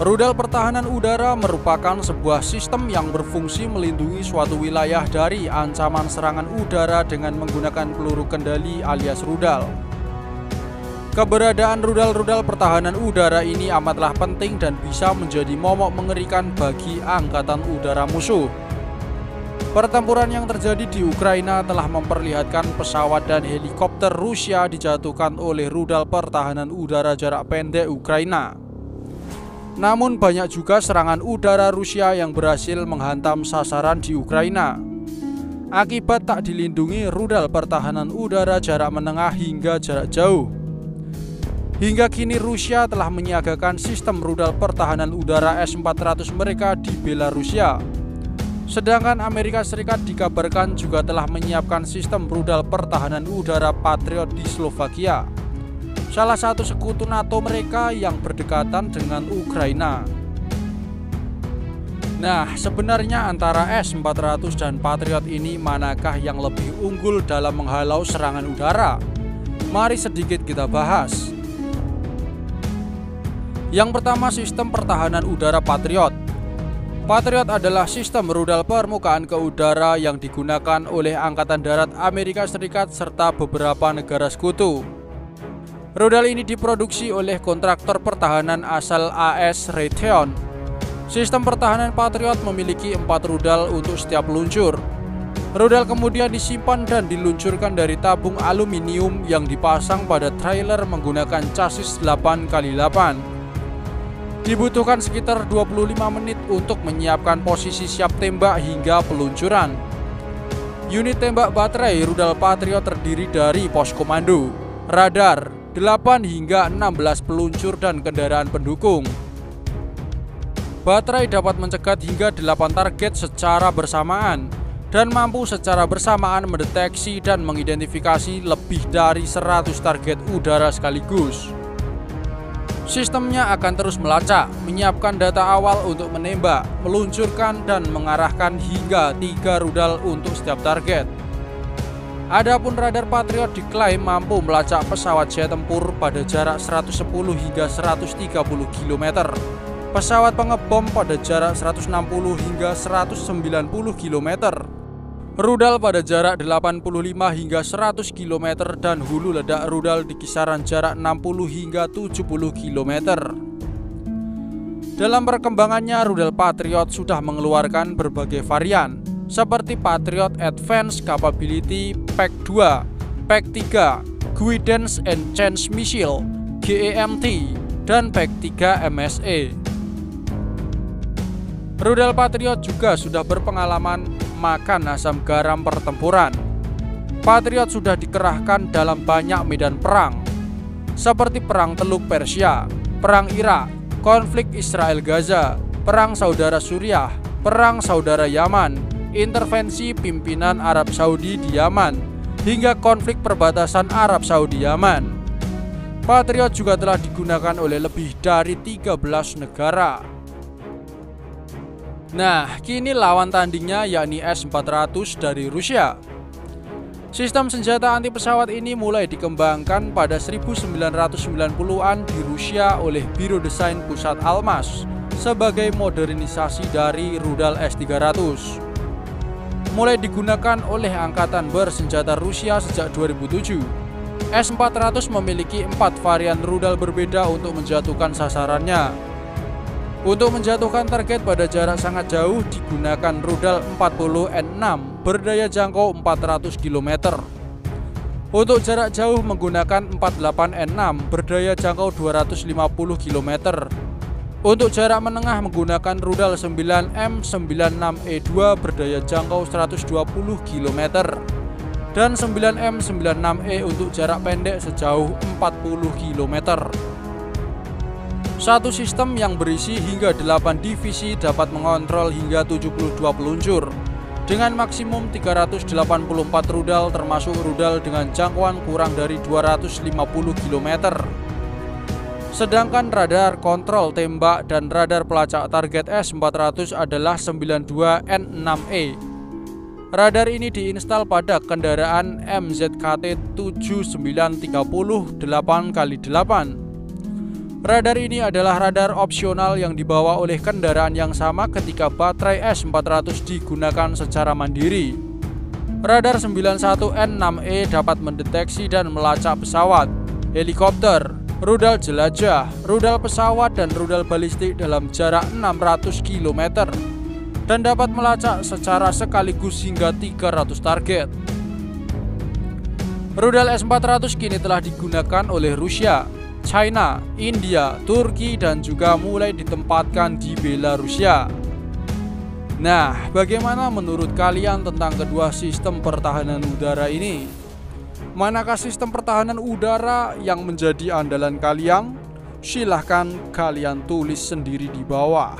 Rudal pertahanan udara merupakan sebuah sistem yang berfungsi melindungi suatu wilayah dari ancaman serangan udara dengan menggunakan peluru kendali alias rudal. Keberadaan rudal-rudal pertahanan udara ini amatlah penting dan bisa menjadi momok mengerikan bagi angkatan udara musuh. Pertempuran yang terjadi di Ukraina telah memperlihatkan pesawat dan helikopter Rusia dijatuhkan oleh rudal pertahanan udara jarak pendek Ukraina. Namun banyak juga serangan udara Rusia yang berhasil menghantam sasaran di Ukraina. Akibat tak dilindungi rudal pertahanan udara jarak menengah hingga jarak jauh. Hingga kini Rusia telah menyiagakan sistem rudal pertahanan udara S-400 mereka di Belarusia. Sedangkan Amerika Serikat dikabarkan juga telah menyiapkan sistem rudal pertahanan udara Patriot di Slovakia, salah satu sekutu NATO mereka yang berdekatan dengan Ukraina. Nah, sebenarnya antara S-400 dan Patriot ini manakah yang lebih unggul dalam menghalau serangan udara? Mari sedikit kita bahas. Yang pertama, sistem pertahanan udara Patriot. Patriot adalah sistem rudal permukaan ke udara yang digunakan oleh Angkatan Darat Amerika Serikat serta beberapa negara sekutu. Rudal ini diproduksi oleh kontraktor pertahanan asal AS Raytheon. Sistem pertahanan Patriot memiliki 4 rudal untuk setiap peluncur. Rudal kemudian disimpan dan diluncurkan dari tabung aluminium yang dipasang pada trailer menggunakan chassis 8x8. Dibutuhkan sekitar 25 menit untuk menyiapkan posisi siap tembak hingga peluncuran. Unit tembak baterai rudal Patriot terdiri dari pos komando, radar, 8 hingga 16 peluncur dan kendaraan pendukung. Baterai dapat mencegat hingga 8 target secara bersamaan dan mampu secara bersamaan mendeteksi dan mengidentifikasi lebih dari 100 target udara sekaligus. Sistemnya akan terus melacak, menyiapkan data awal untuk menembak, meluncurkan dan mengarahkan hingga 3 rudal untuk setiap target. Adapun radar Patriot diklaim mampu melacak pesawat jet tempur pada jarak 110 hingga 130 km, pesawat pengebom pada jarak 160 hingga 190 km, rudal pada jarak 85 hingga 100 km dan hulu ledak rudal di kisaran jarak 60 hingga 70 km. Dalam perkembangannya, rudal Patriot sudah mengeluarkan berbagai varian seperti Patriot Advanced Capability PAC-2, PAC-3, Guidance and Change Missile GEMT, dan PAC-3 MSE. Rudal Patriot juga sudah berpengalaman makan asam garam pertempuran. Patriot sudah dikerahkan dalam banyak medan perang, seperti Perang Teluk Persia, Perang Irak, konflik Israel-Gaza, Perang Saudara Suriah, Perang Saudara Yaman, intervensi pimpinan Arab Saudi di Yaman, hingga konflik perbatasan Arab Saudi-Yaman. Patriot juga telah digunakan oleh lebih dari 13 negara. Nah, kini lawan tandingnya yakni S-400 dari Rusia. Sistem senjata anti pesawat ini mulai dikembangkan pada 1990-an di Rusia oleh Biro Desain Pusat Almaz sebagai modernisasi dari rudal S-300. Mulai digunakan oleh Angkatan Bersenjata Rusia sejak 2007. S-400 memiliki 4 varian rudal berbeda untuk menjatuhkan sasarannya. Untuk menjatuhkan target pada jarak sangat jauh digunakan rudal 40N6 berdaya jangkau 400 km. Untuk jarak jauh menggunakan 48N6 berdaya jangkau 250 km. Untuk jarak menengah menggunakan rudal 9M96E2 berdaya jangkau 120 km dan 9M96E untuk jarak pendek sejauh 40 km. Satu sistem yang berisi hingga 8 divisi dapat mengontrol hingga 72 peluncur dengan maksimum 384 rudal termasuk rudal dengan jangkauan kurang dari 250 km. Sedangkan radar kontrol tembak dan radar pelacak target S-400 adalah 92N6E. Radar ini diinstal pada kendaraan MZKT 7930 8x8. Radar ini adalah radar opsional yang dibawa oleh kendaraan yang sama ketika baterai S400 digunakan secara mandiri. Radar 91N6E dapat mendeteksi dan melacak pesawat, helikopter, rudal jelajah, rudal pesawat, dan rudal balistik dalam jarak 600 km dan dapat melacak secara sekaligus hingga 300 target. Rudal S400 kini telah digunakan oleh Rusia, China, India, Turki, dan juga mulai ditempatkan di Belarusia. Nah, bagaimana menurut kalian tentang kedua sistem pertahanan udara ini? Manakah sistem pertahanan udara yang menjadi andalan kalian? Silahkan kalian tulis sendiri di bawah.